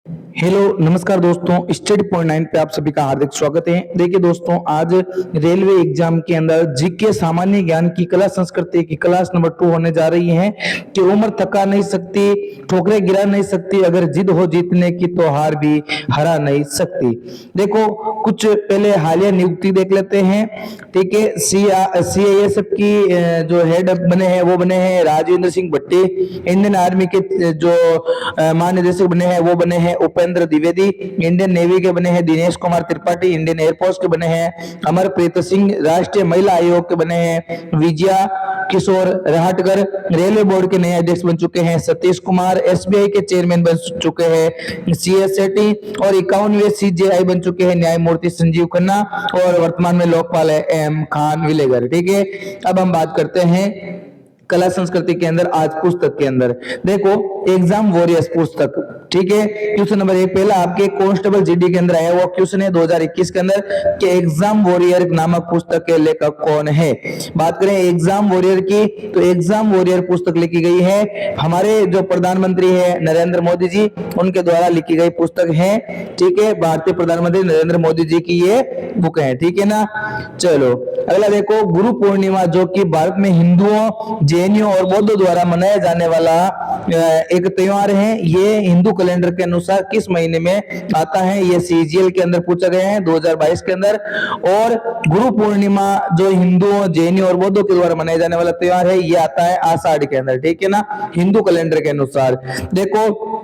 Hello नमस्कार दोस्तों, study point 9 पे आप सभी का हार्दिक स्वागत है। देखिए दोस्तों, आज रेलवे एग्जाम के अंदर जीके सामान्य ज्ञान की कला संस्कृति की क्लास नंबर 2 होने जा रही है कि उम्र थका नहीं सकती, ठोकरें गिरा नहीं सकती, अगर जिद हो जीतने की तो हार भी हरा नहीं सकती। देखो, कुछ पहले हालिया नियुक्ति देख लेते हैं। ठीक है, सीआईएसएफ की जो हेड बने हैं वो बने हैं राजेंद्र सिंह भट्टी। इंडियन आर्मी के जो महानिदेशक बने हैं वो बने हैं उपेंद्र द्विवेदी। इंडियन नेवी के बने हैं दिनेश कुमार त्रिपाठी। इंडियन एयरफोर्स के बने हैं अमरप्रीत सिंह। राष्ट्रीय महिला आयोग के बने हैं विजया किशोर राहटकर। रेलवे बोर्ड के नए अध्यक्ष बन चुके हैं सतीश कुमार। एसबीआई के चेयरमैन बन चुके हैं सीएस शेट्टी और 51वें सीजेआई बन चुके हैं न्यायमूर्ति संजीव खन्ना और वर्तमान में लोकपाल है एम खान विलेगर। ठीक है, अब हम बात करते हैं कला संस्कृति के अंदर। आज पुस्तक के अंदर देखो, एग्जाम वॉरियर्स पुस्तक। ठीक है, क्वेश्चन नंबर 1 पहला आपके कांस्टेबल जीडी के अंदर आया वो क्वेश्चन है 2021 के अंदर कि एग्जाम वॉरियर नामक पुस्तक के लेखक कौन है। बात करें एग्जाम वॉरियर की, तो एग्जाम वॉरियर पुस्तक लिखी गई है हमारे जो प्रधानमंत्री है नरेंद्र मोदी जी, उनके द्वारा लिखी गई पुस्तक है। ठीक है, भारतीय प्रधानमंत्री नरेंद्र मोदी जी की ये बुक है। ठीक है ना। चलो अगला देखो, गुरु पूर्णिमा जो कि भारत में हिंदुओं, जैनियों और बौद्धों द्वारा मनाया जाने वाला एक त्योहार है। ये हिंदू कैलेंडर के अनुसार किस महीने में आता है, ये सीजीएल के अंदर पूछा गया है 2022 के अंदर। और गुरु पूर्णिमा जो हिंदुओं, जैनियों और बौद्धों के द्वारा मनाया जाने वाला त्योहार है, ये आता है आषाढ़ के अंदर। ठीक है ना, हिंदू कैलेंडर के अनुसार। देखो,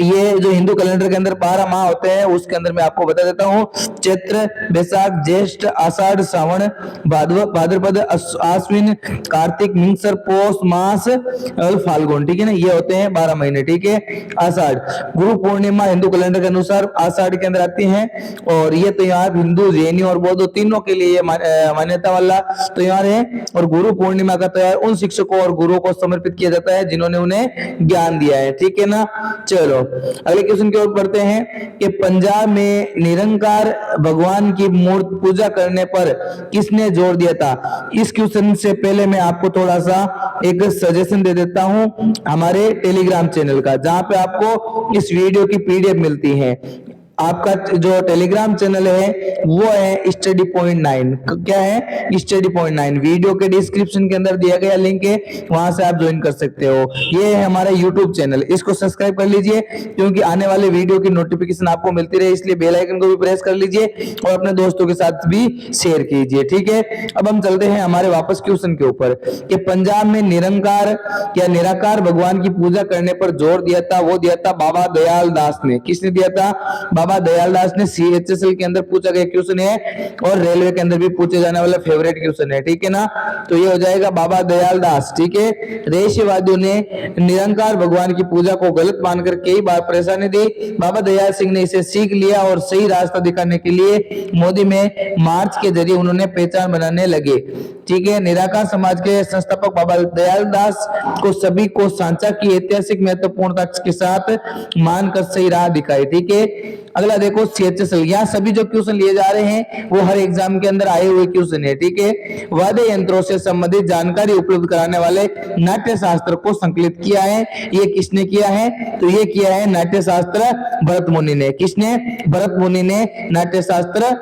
ये जो हिंदू कैलेंडर के अंदर 12 माह होते हैं उसके अंदर मैं आपको बता देता हूँ। चैत्र, बैसाख, ज्येष्ठ, आषाढ़, श्रावण, भाद्रपद, आश्विन, कार्तिक, मिंगसर, पौष मास और फाल्गुन। ठीक है ना, ये होते हैं 12 महीने। ठीक है, आषाढ़ गुरु पूर्णिमा हिंदू कैलेंडर के अनुसार आषाढ़ के अंदर आती है और ये त्योहार हिंदू, जैनी और बौद्ध तीनों के लिए मान्यता वाला त्योहार है। और गुरु पूर्णिमा का त्योहार उन शिक्षकों और गुरुओं को समर्पित किया जाता है जिन्होंने उन्हें ज्ञान दिया है। ठीक है ना। चलो अगले क्वेश्चन की ओर बढ़ते हैं कि पंजाब में निरंकार भगवान की मूर्ति पूजा करने पर किसने जोर दिया था। इस क्वेश्चन से पहले मैं आपको थोड़ा सा एक सजेशन दे देता हूं हमारे टेलीग्राम चैनल का, जहां पे आपको इस वीडियो की पीडीएफ मिलती है। आपका जो टेलीग्राम चैनल है वो है स्टडी पॉइंट 9। क्या है? Study point 9। वीडियो के डिस्क्रिप्शन के अंदर दिया गया लिंक है, वहां से आप ज्वाइन कर सकते हो। ये है हमारा यूट्यूब चैनल, इसको सब्सक्राइब कर लीजिए क्योंकि आने वाले वीडियो की नोटिफिकेशन आपको मिलती रहे, इसलिए बेल आइकन को भी प्रेस कर लीजिए और अपने दोस्तों के साथ भी शेयर कीजिए। ठीक है, अब हम चलते हैं हमारे वापस क्वेश्चन के ऊपर कि पंजाब में निरंकार या निराकार भगवान की पूजा करने पर जोर दिया था, वो दिया था बाबा दयाल दास ने। किसने दिया था? बाबा दयाल दास ने। सीएचएसएल के अंदर पूछा गया क्वेश्चन है और रेलवे के अंदर भी पूछे जाने वाला फेवरेट क्वेश्चन है। ठीक है ना, तो ये हो जाएगा बाबा दयाल दास। ठीक है, रहस्यवादियों ने निरंकार भगवान की पूजा को गलत मानकर कई बार परेशानी दी। बाबा दयाल सिंह ने इसे सीख लिया और सही रास्ता दिखाने के लिए मोदी में मार्च के जरिए उन्होंने पहचान बनाने लगे। ठीक है, निराकार समाज के संस्थापक बाबा दयाल दास को सभी को सांचा की ऐतिहासिक महत्वपूर्णता के साथ मानकर सही राह दिखाई। ठीक है, अगला देखो सीएचएसएल। यहाँ सभी जो क्वेश्चन लिए जा रहे हैं वो हर एग्जाम के अंदर आए हुए क्वेश्चन है। ठीक है, वाद्य यंत्रों से संबंधित जानकारी उपलब्ध कराने वाले नाट्य शास्त्र को संकलित किया है। ये किसने किया है? तो ये किया है नाट्य शास्त्र भरत मुनि ने। किसने? भरत मुनि ने नाट्य शास्त्र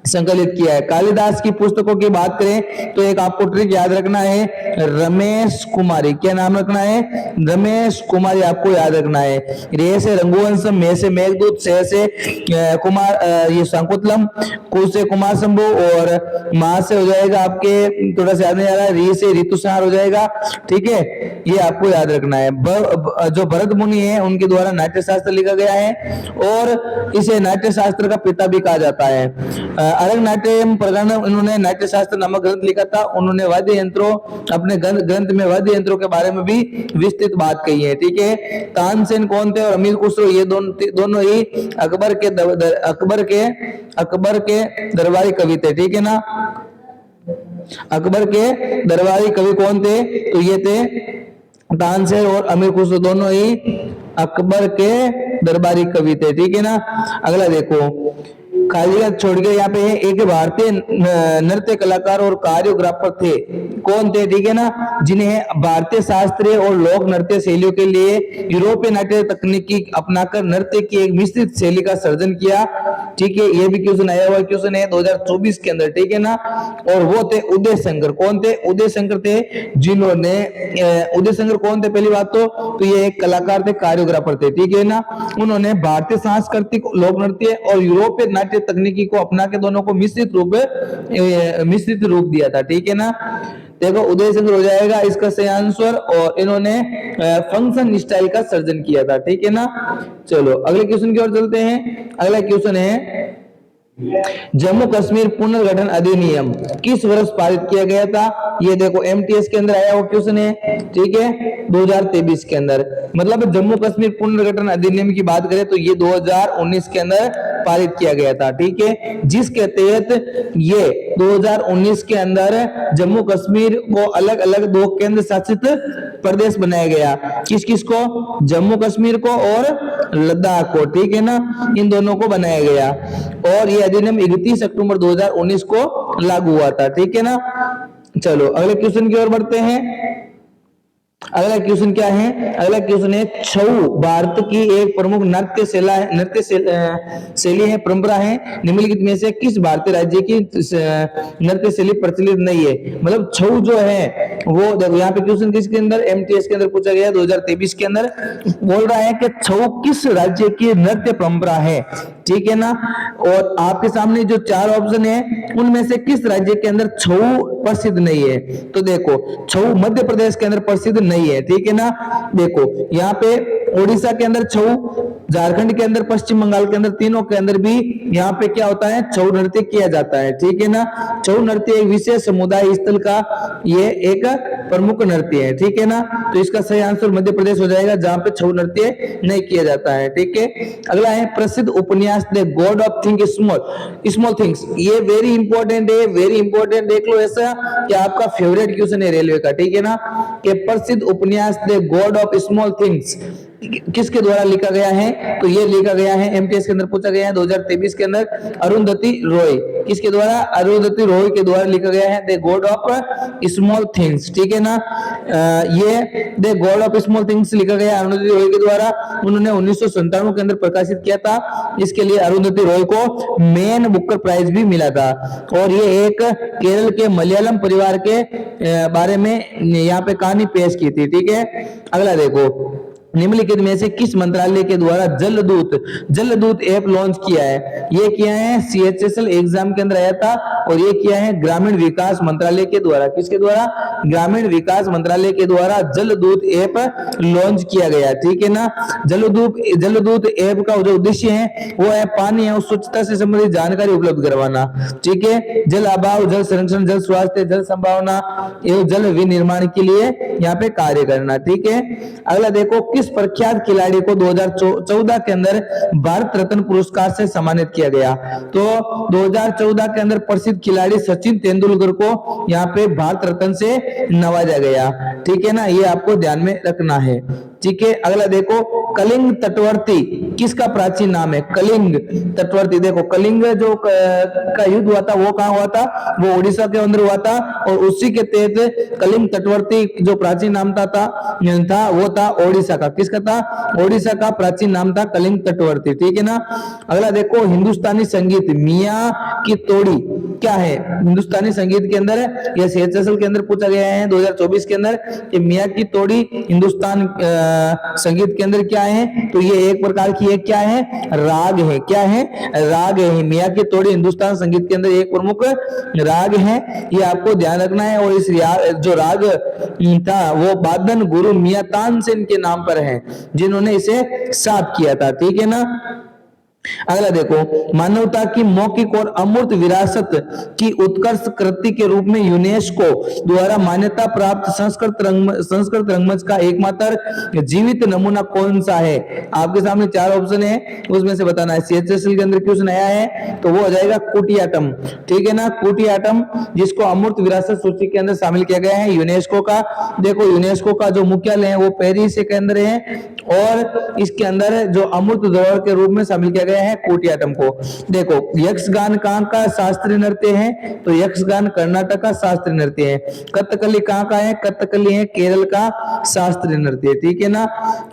संकलित किया है। कालिदास की पुस्तकों की बात करें तो एक आपको ट्रिक याद रखना है, रमेश कुमारी। क्या नाम रखना है? रमेश कुमारी आपको याद रखना है। रे से रघुवंश, मे से मेघदूत, से कुमार ये शंकुतलम, कु से कुमार शंभु और मा से हो जाएगा आपके थोड़ा सा याद नहीं आ रहा है, री से ऋतुसार हो जाएगा। ठीक है, ये आपको याद रखना है। जो भरत मुनि है उनके द्वारा नाट्य शास्त्र लिखा गया है और इसे नाट्य शास्त्र का पिता भी कहा जाता है। अरंगनाट्यम प्रकरण उन्होंने नाट्य शास्त्र नामक ग्रंथ लिखा था। उन्होंने वाद्य यंत्रों, अपने ग्रंथ में वाद्य यंत्रों के बारे में भी विस्तृत बात कही है। ठीक है, तानसेन कौन थे और अमीर खुसरो, ये दोनों ही अकबर के दरबारी कवि थे। ठीक है ना, अकबर के दरबारी कवि कौन थे? तो ये थे तानसेन और अमीर खुसरो, दोनों ही अकबर के दरबारी कवि थे। ठीक है ना। अगला देखो, खाली जगह छोड़ के यहाँ पे है एक भारतीय नृत्य कलाकार और कोरियोग्राफर थे। कौन थे? ठीक है ना, जिन्हें भारतीय शास्त्रीय और लोक नृत्य शैलियों के लिए यूरोपीय नाट्य तकनीकी अपनाकर नृत्य की एक मिश्रित शैली का सर्जन किया। ठीक है, ये भी क्वेश्चन आया हुआ क्वेश्चन है 2024 के अंदर। ठीक है ना, और वो थे उदय शंकर। कौन थे? उदय शंकर थे, जिन्होंने उदय शंकर कौन थे? पहली बात तो ये एक कलाकार थे, कोरियोग्राफर थे। ठीक है ना, उन्होंने भारतीय सांस्कृतिक लोक नृत्य और यूरोपीय नाट्य तकनीकी को अपना के दोनों को मिश्रित रूप दिया था। ठीक है ना, देखो उदय शंकर हो जाएगा इसका सही आंसर, और इन्होंने फंक्शन स्टाइल का सर्जन किया था। ठीक है ना, चलो अगले क्वेश्चन की ओर चलते हैं। अगला क्वेश्चन है जम्मू कश्मीर पुनर्गठन अधिनियम किस वर्ष पारित किया गया था? ये देखो एमटीएस के अंदर आया हुआ क्वेश्चन है। ठीक है, 2023 के अंदर। मतलब जम्मू कश्मीर पुनर्गठन अधिनियम की बात करें तो ये 2019 के अंदर पारित किया गया था। ठीक है, जिसके तहत ये 2019 के अंदर जम्मू कश्मीर को अलग अलग 2 केंद्र शासित प्रदेश बनाया गया। किस किस को? जम्मू कश्मीर को और लद्दाख को। ठीक है ना, इन दोनों को बनाया गया, और ये अधिनियम 31 अक्टूबर 2019 को लागू हुआ था। ठीक है ना, चलो अगले क्वेश्चन की ओर बढ़ते हैं। अगला क्वेश्चन क्या है? अगला क्वेश्चन है छऊ भारत की एक प्रमुख नृत्य शैली है, परंपरा है। निम्नलिखित में से किस भारतीय राज्य की नृत्य शैली प्रचलित नहीं है? मतलब छऊ जो है वो देखो यहाँ पे क्वेश्चन किसके अंदर? एमटीएस के अंदर पूछा गया 2023 के अंदर। बोल रहा है कि छऊ किस राज्य की नृत्य परंपरा है। ठीक है ना, और आपके सामने जो 4 ऑप्शन है उनमें से किस राज्य के अंदर छऊ प्रसिद्ध नहीं है? तो देखो छऊ मध्य प्रदेश के अंदर प्रसिद्ध नहीं है। ठीक है ना, देखो यहाँ पे उड़ीसा के अंदर छऊ, झारखंड के अंदर, पश्चिम बंगाल के अंदर, तीनों के अंदर भी यहाँ पे क्या होता है? छऊ नृत्य किया जाता है। ठीक है ना, छऊ नृत्य एक विशेष समुदाय स्थल का ये एक प्रमुख नृत्य है। ठीक है ना, तो इसका सही आंसर मध्य प्रदेश हो जाएगा जहां पे छऊ नृत्य नहीं किया जाता है। ठीक है, अगला है प्रसिद्ध उपन्यास the God of thing small things. ये वेरी इंपॉर्टेंट है, वेरी इंपॉर्टेंट। देख लो ऐसा कि आपका फेवरेट क्वेश्चन है रेलवे का। ठीक है ना, कि प्रसिद्ध उपन्यास the God of small things किसके द्वारा लिखा गया है? तो ये लिखा गया है, एमटीएस के अंदर पूछा गया है 2023 के अंदर, अरुंधति रॉय। किसके द्वारा? अरुंधति रॉय के द्वारा लिखा गया है the God of small things. ठीक है ना, ये the God of small things लिखा गया अरुंधति रॉय के द्वारा। उन्होंने 1997 के अंदर प्रकाशित किया था। इसके लिए अरुंधति रॉय को मेन बुकर प्राइज भी मिला था, और ये एक केरल के मलयालम परिवार के बारे में यहाँ पे कहानी पेश की थी। ठीक है, अगला देखो निम्नलिखित में से किस मंत्रालय के द्वारा जलदूत ऐप लॉन्च किया है? ये किया है सीएचएसएल एग्जाम के अंदर आया था, और ये किया है ग्रामीण विकास मंत्रालय के द्वारा। किसके द्वारा? ग्रामीण विकास मंत्रालय के द्वारा जलदूत ऐप लॉन्च किया गया। ठीक है ना, जलदूत ऐप का जो उद्देश्य है वो है पानी और स्वच्छता से संबंधित जानकारी उपलब्ध करवाना। ठीक है, जल अभाव, जल संरक्षण, जल स्वास्थ्य, जल संभावना एवं जल विनिर्माण के लिए यहाँ पे कार्य करना। ठीक है, अगला देखो किस प्रख्यात खिलाड़ी को 2014 के अंदर भारत रत्न पुरस्कार से सम्मानित किया गया? तो 2014 के अंदर प्रसिद्ध खिलाड़ी सचिन तेंदुलकर को यहाँ पे भारत रत्न से नवाजा गया। ठीक है ना, ये आपको ध्यान में रखना है। ठीक है, अगला देखो कलिंग तटवर्ती किसका प्राचीन नाम है? कलिंग तटवर्ती। देखो कलिंग जो का युद्ध हुआ था वो कहाँ हुआ था? वो उड़ीसा के अंदर हुआ था, और उसी के तहत कलिंग तटवर्ती जो प्राचीन नाम था वो था ओडिशा का। किसका था? ओडिशा का प्राचीन नाम था कलिंग तटवर्ती। ठीक है ना, अगला देखो हिंदुस्तानी संगीत मियां की तोड़ी क्या है? हिंदुस्तानी संगीत के अंदर यह सीएचएसएल के अंदर पूछा गया है 2024 के अंदर कि मियां की तोड़ी हिंदुस्तान संगीत के अंदर क्या है? तो ये एक प्रकार की एक क्या है? राग है। क्या है? राग है। मियां की तोड़ी हिंदुस्तान संगीत के अंदर एक प्रमुख राग है, ये आपको ध्यान रखना है। और इस जो राग था वो बादन गुरु मियां तानसेन के नाम पर है, जिन्होंने इसे साफ किया था। ठीक है ना, अगला देखो मानवता की मौखिक और अमूर्त विरासत की उत्कर्ष कृति के रूप में यूनेस्को द्वारा मान्यता प्राप्त संस्कृत रंगमंच का एकमात्र जीवित नमूना कौन सा है? आपके सामने 4 ऑप्शन है, उसमें से बताना है। सीएचएसएल के अंदर क्वेश्चन आया है तो वो हो जाएगा कुटियाटम। ठीक है ना, कुटियाटम जिसको अमूर्त विरासत सूची के अंदर शामिल किया गया है यूनेस्को का। देखो यूनेस्को का जो मुख्यालय है वो पेरिस के अंदर है, और इसके अंदर जो अमूर्त धरोहर के रूप में शामिल किया गया गया है कुटियाट्टम को। देखो यक्षगान कहाँ का शास्त्रीय नृत्य है, तो यक्षगान कर्नाटक का शास्त्रीय नृत्य है। कथकली कहाँ का है, कथकली है केरल का शास्त्रीय नृत्य, ठीक है ना।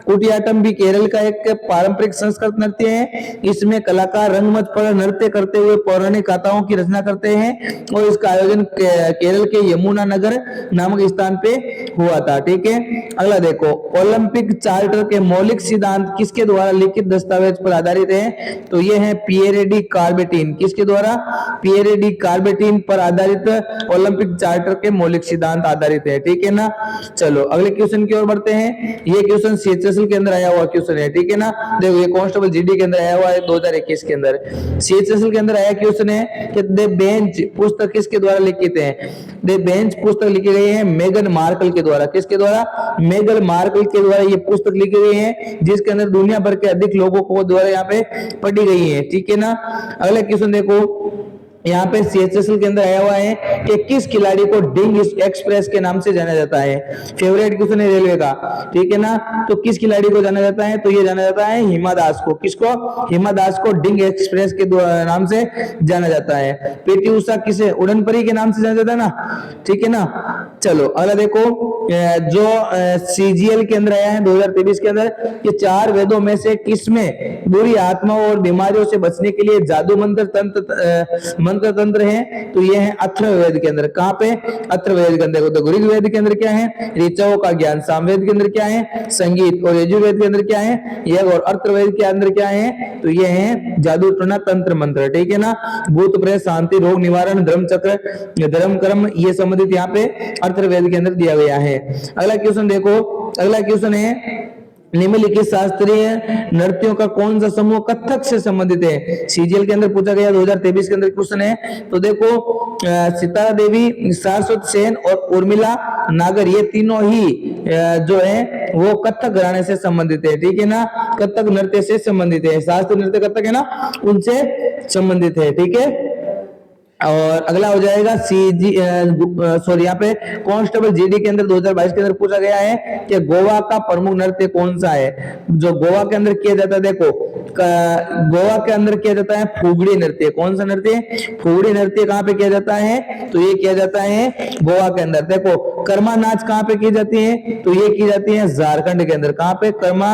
कुटियाट्टम भी केरल का एक पारंपरिक संस्कृत नृत्य है। इसमें कलाकार रंगमंच पर नृत्य करते हुए पौराणिक गाथाओं की रचना करते हैं और इसका आयोजन केरल के यमुना नगर नामक स्थान पे हुआ था, ठीक है। अगला देखो, ओलंपिक चार्टर के मौलिक सिद्धांत किसके द्वारा लिखित दस्तावेज पर आधारित है, तो ये है पियरे डी कार्बेटिन। किसके द्वारा, पियरे डी कार्बेटिन पर आधारित ओलंपिक चार्टर के मौलिक सिद्धांत आधारित है, ठीक है ना। चलो अगले क्वेश्चन की ओर बढ़ते हैं। ये क्वेश्चन सीएचएसएल के अंदर आया हुआ क्वेश्चन है, ठीक है ना। देखो ये कांस्टेबल जीडी के अंदर आया हुआ है 2021 के अंदर। सीएचएसएल के अंदर आया क्वेश्चन है कि द बेंच पुस्तक किसके द्वारा लिखित है। द बेंच पुस्तक लिखी गई है मेगन मार्कल के द्वारा। किसके द्वारा, मेगन मार्कल के द्वारा ये पुस्तक लिखी गई है, जिसके अंदर दुनिया भर के अधिक लोगों को द्वारा यहाँ पे पढ़ी गई है, ठीक है ना। अगला क्वेश्चन देखो, यहाँ पे सीएचएसएल के अंदर आया हुआ है कि किस खिलाड़ी को डिंग एक्सप्रेस के नाम से जाना जाता है। फेवरेट क्वेश्चन है रेलवे का, ठीक है ना। तो किस खिलाड़ी को जाना जाता है, तो ये जाना जाता है हिमा दास को। किसको, हिमा दास को डिंग एक्सप्रेस के नाम से जाना जाता है। पीटी उषा किसे, उड़न परी के नाम से जाना जाता है ना, ठीक है ना। चलो अगला देखो, जो सीजीएल के अंदर आया है 2023 के अंदर, ये 4 वेदों में से किसमें बुरी आत्माओं और बीमारियों से बचने के लिए जादू मंत्र तंत्र है, तो ये है अथर्ववेद के अंदर। कहाँ पे, अथर्ववेद के अंदर। तो ऋग्वेद के अंदर क्या है, ऋचाओं का ज्ञान। सामवेद के अंदर क्या है, संगीत। और यजुर्वेद के अंदर क्या है, यज्ञ। और अथर्ववेद के अंदर क्या है, तो ये है जादू टोना तंत्र मंत्र, ठीक है ना। भूत प्रेत शांति रोग निवारण धर्म चक्र धर्म कर्म ये संबंधित यहाँ पे अथर्ववेद के अंदर दिया गया है। अगला क्वेश्चन देखो, अगला क्वेश्चन है निम्नलिखित शास्त्रीय नृत्यों का कौन सा समूह कथक से संबंधित है। सीजीएल के अंदर पूछा गया 2023 के अंदर क्वेश्चन है। तो देखो सितारा देवी, शाश्वत सेन और उर्मिला नागर ये तीनों ही जो है वो कथक घराने से संबंधित है, ठीक है ना। कथक नृत्य से संबंधित है, शास्त्रीय नृत्य कथक है ना, उनसे संबंधित है, ठीक है। और अगला हो जाएगा सॉरी यहाँ पे कांस्टेबल जीडी के अंदर 2022 के अंदर पूछा गया है कि गोवा का प्रमुख नृत्य कौन सा है। जो गोवा के अंदर किया जाता है, देखो गोवा के अंदर किया जाता है फुगड़ी नृत्य। कौन सा नृत्य, फुगड़ी नृत्य कहाँ पे किया जाता है, तो ये किया जाता है गोवा के अंदर। देखो कर्मा नाच कहाँ पे की जाती है, तो ये की जाती है झारखंड के अंदर। कहाँ पे, कर्मा,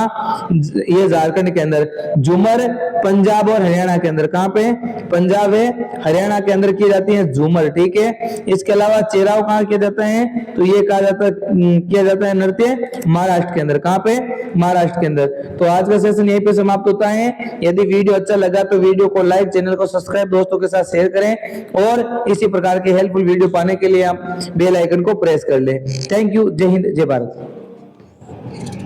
ये झारखंड के अंदर। झूमर पंजाब और हरियाणा के अंदर। कहाँ पे, पंजाब है हरियाणा के अंदर की जाती है झूमर, ठीक है। इसके अलावा चेराव कहाँ किया जाता है, तो ये कहा जाता किया जाता है नृत्य महाराष्ट्र के अंदर। कहाँ पे, महाराष्ट्र के अंदर। तो आज का सेशन यहीं पे समाप्त होता है। यदि वीडियो अच्छा लगा तो वीडियो को लाइक, चैनल को सब्सक्राइब, दोस्तों के साथ शेयर करें और इसी प्रकार के हेल्पफुल वीडियो पाने के लिए आप बेल आइकन को प्रेस कर लें। Thank you. जय हिंद, जय भारत।